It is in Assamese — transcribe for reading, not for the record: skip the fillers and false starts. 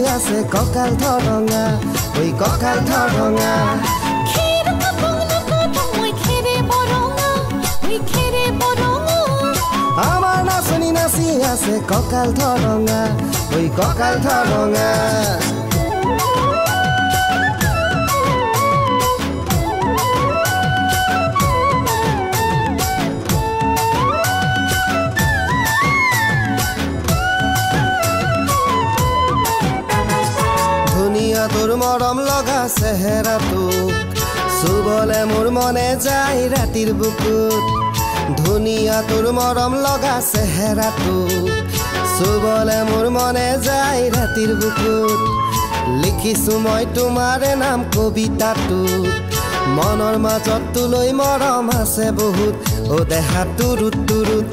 আছে ককাল ধৰঙা ঐ ককাল ধৰঙা আমাৰ নাচনি নাচি আছে ককাল ধৰঙা ঐ ককাল ধৰঙা তোৰ মৰম লগা চেহেৰাটো চুবলে মোৰ মনে যায় ৰাতিৰ বুকুত ধুনীয়া তোৰ মৰম লগা চেহেৰাটো চুবলে মোৰ মনে যায় ৰাতিৰ বুকুত লিখিছো মই তোমাৰে নাম কবিতাটো মনৰ মাজত তুলৈ মৰম আছে বহুত ও দেহা তুৰুত তুৰুত